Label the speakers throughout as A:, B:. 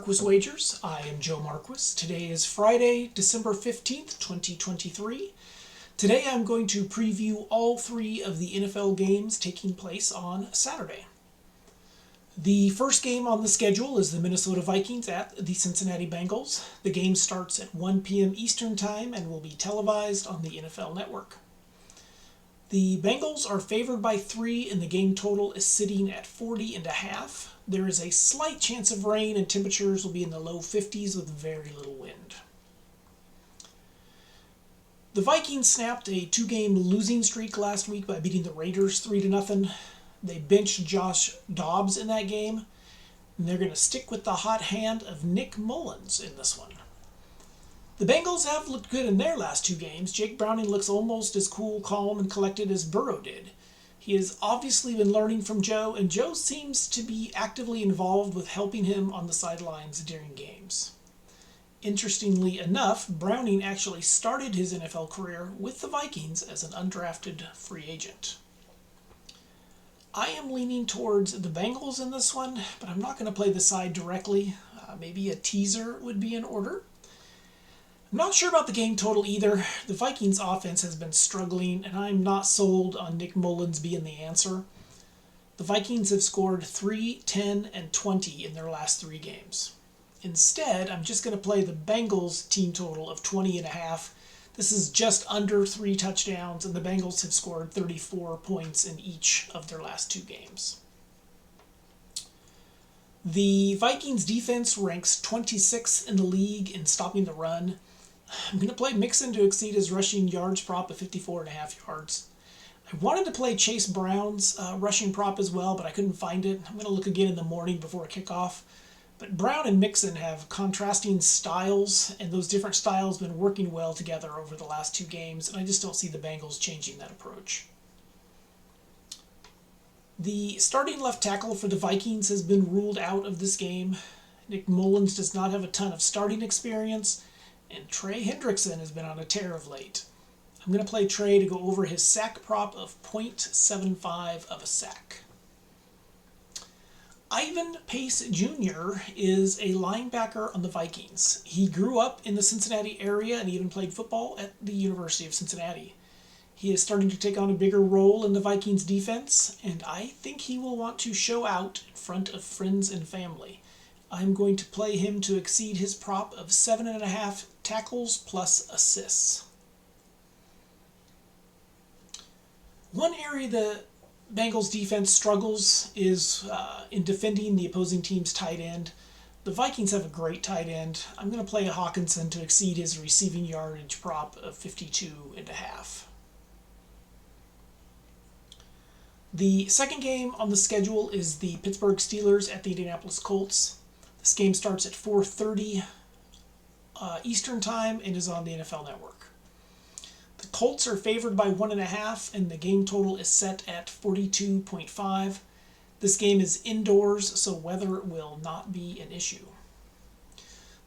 A: Marquis Wagers. I am Joe Marquis. Today is Friday, December 15th, 2023. Today I'm going to preview all three of the NFL games taking place on Saturday. The first game on the schedule is the Minnesota Vikings at the Cincinnati Bengals. The game starts at 1 p.m. Eastern Time and will be televised on the NFL Network. The Bengals are favored by 3 and the game total is sitting at 40.5. There is a slight chance of rain and temperatures will be in the low 50s with very little wind. The Vikings snapped a 2-game losing streak last week by beating the Raiders 3-0. They benched Josh Dobbs in that game, and they're going to stick with the hot hand of Nick Mullens in this one. The Bengals have looked good in their last 2 games. Jake Browning looks almost as cool, calm, and collected as Burrow did. He has obviously been learning from Joe, and Joe seems to be actively involved with helping him on the sidelines during games. Interestingly enough, Browning actually started his NFL career with the Vikings as an undrafted free agent. I am leaning towards the Bengals in this one, but I'm not going to play the side directly. Maybe a teaser would be in order. I'm not sure about the game total either. The Vikings offense has been struggling, and I'm not sold on Nick Mullens being the answer. The Vikings have scored 3, 10, and 20 in their last 3 games. Instead, I'm just going to play the Bengals team total of 20.5. This is just under 3 touchdowns, and the Bengals have scored 34 points in each of their last 2 games. The Vikings defense ranks 26th in the league in stopping the run. I'm going to play Mixon to exceed his rushing yards prop of 54.5 yards. I wanted to play Chase Brown's rushing prop as well, but I couldn't find it. I'm going to look again in the morning before kickoff. But Brown and Mixon have contrasting styles, and those different styles have been working well together over the last 2 games, and I just don't see the Bengals changing that approach. The starting left tackle for the Vikings has been ruled out of this game. Nick Mullens does not have a ton of starting experience, and Trey Hendrickson has been on a tear of late. I'm going to play Trey to go over his sack prop of 0.75 of a sack. Ivan Pace Jr. is a linebacker on the Vikings. He grew up in the Cincinnati area and even played football at the University of Cincinnati. He is starting to take on a bigger role in the Vikings defense, and I think he will want to show out in front of friends and family. I'm going to play him to exceed his prop of 7.5 tackles plus assists. One area the Bengals defense struggles is in defending the opposing team's tight end. The Vikings have a great tight end. I'm going to play Hawkinson to exceed his receiving yardage prop of 52.5. The second game on the schedule is the Pittsburgh Steelers at the Indianapolis Colts. This game starts at 4:30 Eastern Time and is on the NFL Network. The Colts are favored by 1.5, and the game total is set at 42.5. This game is indoors, so weather will not be an issue.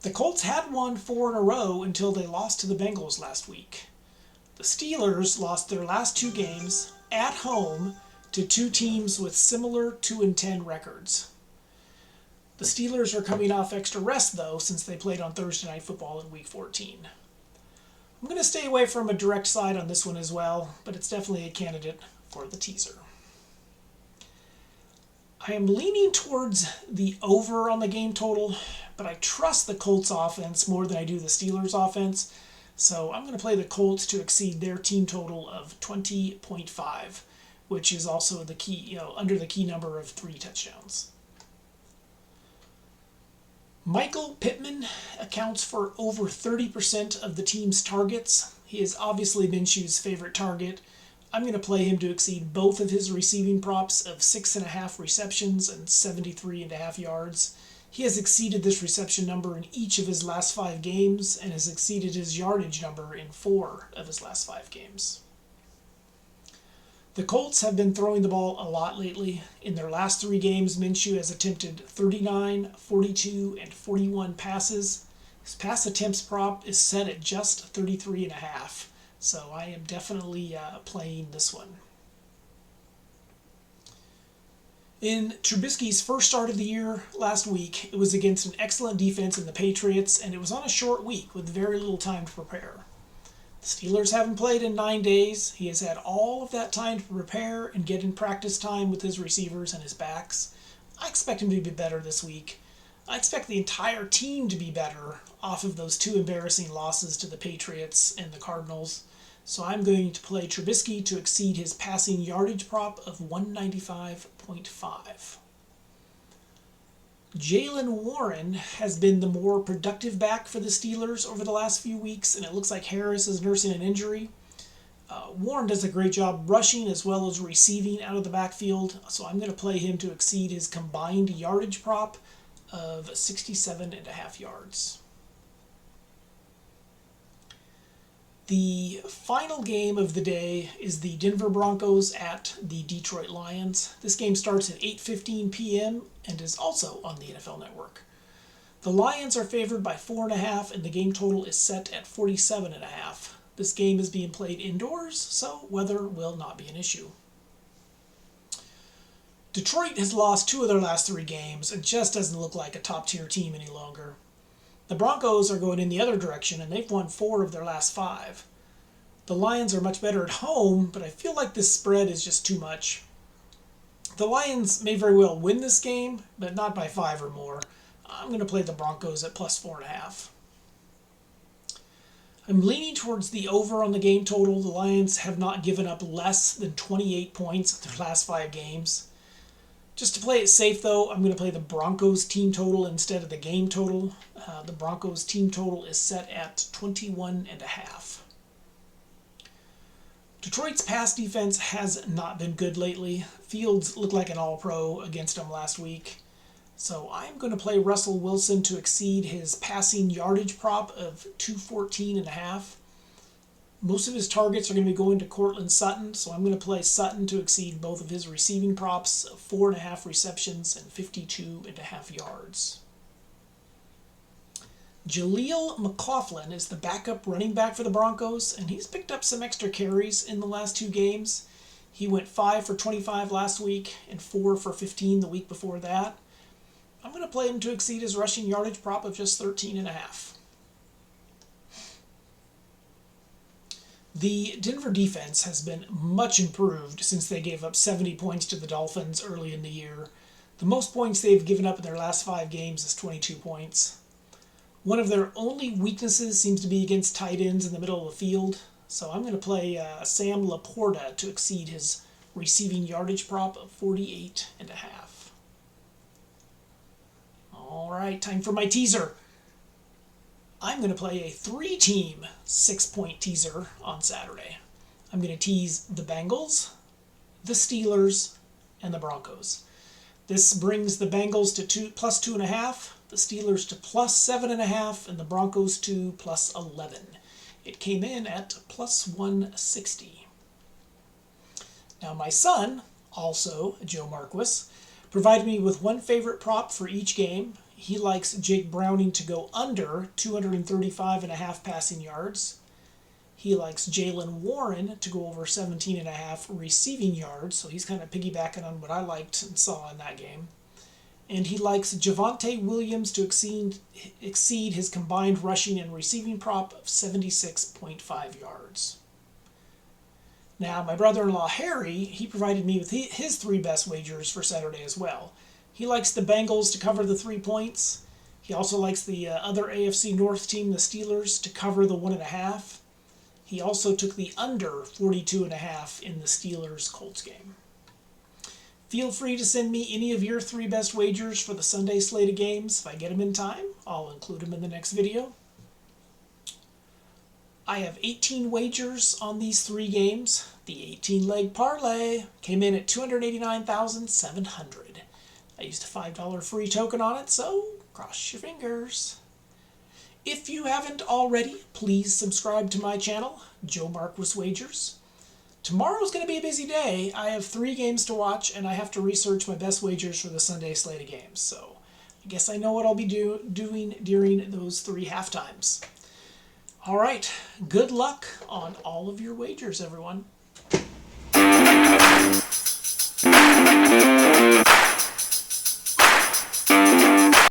A: The Colts had won 4 in a row until they lost to the Bengals last week. The Steelers lost their last 2 games at home to 2 teams with similar 2-10 records. The Steelers are coming off extra rest, though, since they played on Thursday Night Football in Week 14. I'm going to stay away from a direct side on this one as well, but it's definitely a candidate for the teaser. I am leaning towards the over on the game total, but I trust the Colts offense more than I do the Steelers offense, so I'm going to play the Colts to exceed their team total of 20.5, which is also the key, under the key number of 3 touchdowns. Michael Pittman accounts for over 30% of the team's targets. He is obviously Minshew's favorite target. I'm going to play him to exceed both of his receiving props of 6.5 receptions and 73.5 yards. He has exceeded this reception number in each of his last 5 games and has exceeded his yardage number in 4 of his last 5 games. The Colts have been throwing the ball a lot lately. In their last 3 games, Minshew has attempted 39, 42, and 41 passes. His pass attempts prop is set at just 33.5, so I am definitely playing this one. In Trubisky's first start of the year last week, it was against an excellent defense in the Patriots, and it was on a short week with very little time to prepare. The Steelers haven't played in 9 days. He has had all of that time to prepare and get in practice time with his receivers and his backs. I expect him to be better this week. I expect the entire team to be better off of those 2 embarrassing losses to the Patriots and the Cardinals. So I'm going to play Trubisky to exceed his passing yardage prop of 195.5. Jaylen Warren has been the more productive back for the Steelers over the last few weeks, and it looks like Harris is nursing an injury. Warren does a great job rushing as well as receiving out of the backfield, so I'm going to play him to exceed his combined yardage prop of 67.5 yards. The final game of the day is the Denver Broncos at the Detroit Lions. This game starts at 8:15 p.m. and is also on the NFL Network. The Lions are favored by 4.5, and the game total is set at 47.5. This game is being played indoors, so weather will not be an issue. Detroit has lost 2 of their last 3 games and just doesn't look like a top-tier team any longer. The Broncos are going in the other direction, and they've won 4 of their last 5. The Lions are much better at home, but I feel like this spread is just too much. The Lions may very well win this game, but not by 5 or more. I'm going to play the Broncos at plus 4.5. I'm leaning towards the over on the game total. The Lions have not given up less than 28 points in their last 5 games. Just to play it safe, though, I'm going to play the Broncos team total instead of the game total. The Broncos team total is set at 21.5. Detroit's pass defense has not been good lately. Fields looked like an all-pro against them last week. So I'm going to play Russell Wilson to exceed his passing yardage prop of 214.5. Most of his targets are going to be going to Courtland Sutton, so I'm going to play Sutton to exceed both of his receiving props of 4.5 receptions and 52.5 yards. Jaleel McLaughlin is the backup running back for the Broncos, and he's picked up some extra carries in the last 2 games. He went 5 for 25 last week and 4 for 15 the week before that. I'm going to play him to exceed his rushing yardage prop of just 13.5. The Denver defense has been much improved since they gave up 70 points to the Dolphins early in the year. The most points they've given up in their last 5 games is 22 points. One of their only weaknesses seems to be against tight ends in the middle of the field, so I'm going to play Sam Laporta to exceed his receiving yardage prop of 48.5. All right, time for my teaser. I'm going to play a 3-team 6-point teaser on Saturday. I'm going to tease the Bengals, the Steelers, and the Broncos. This brings the Bengals to plus 2.5, the Steelers to plus 7.5, and the Broncos to plus 11. It came in at plus 160. Now my son, also Joe Marquis, provided me with one favorite prop for each game. He likes Jake Browning to go under 235.5 passing yards. He likes Jaylen Warren to go over 17.5 receiving yards, so he's kind of piggybacking on what I liked and saw in that game. And he likes Javonte Williams to exceed his combined rushing and receiving prop of 76.5 yards. Now, my brother-in-law Harry, he provided me with his 3 best wagers for Saturday as well. He likes the Bengals to cover the 3 points. He also likes the other AFC North team, the Steelers, to cover the 1.5. He also took the under 42.5 in the Steelers-Colts game. Feel free to send me any of your 3 best wagers for the Sunday slate of games. If I get them in time, I'll include them in the next video. I have 18 wagers on these 3 games. The 18-leg parlay came in at $289,700. I used a $5 free token on it, so cross your fingers. If you haven't already, please subscribe to my channel, Joe Marquis Wagers. Tomorrow's going to be a busy day. I have 3 games to watch, and I have to research my best wagers for the Sunday slate of games. So I guess I know what I'll be doing during those 3 halftimes. All right, good luck on all of your wagers, everyone.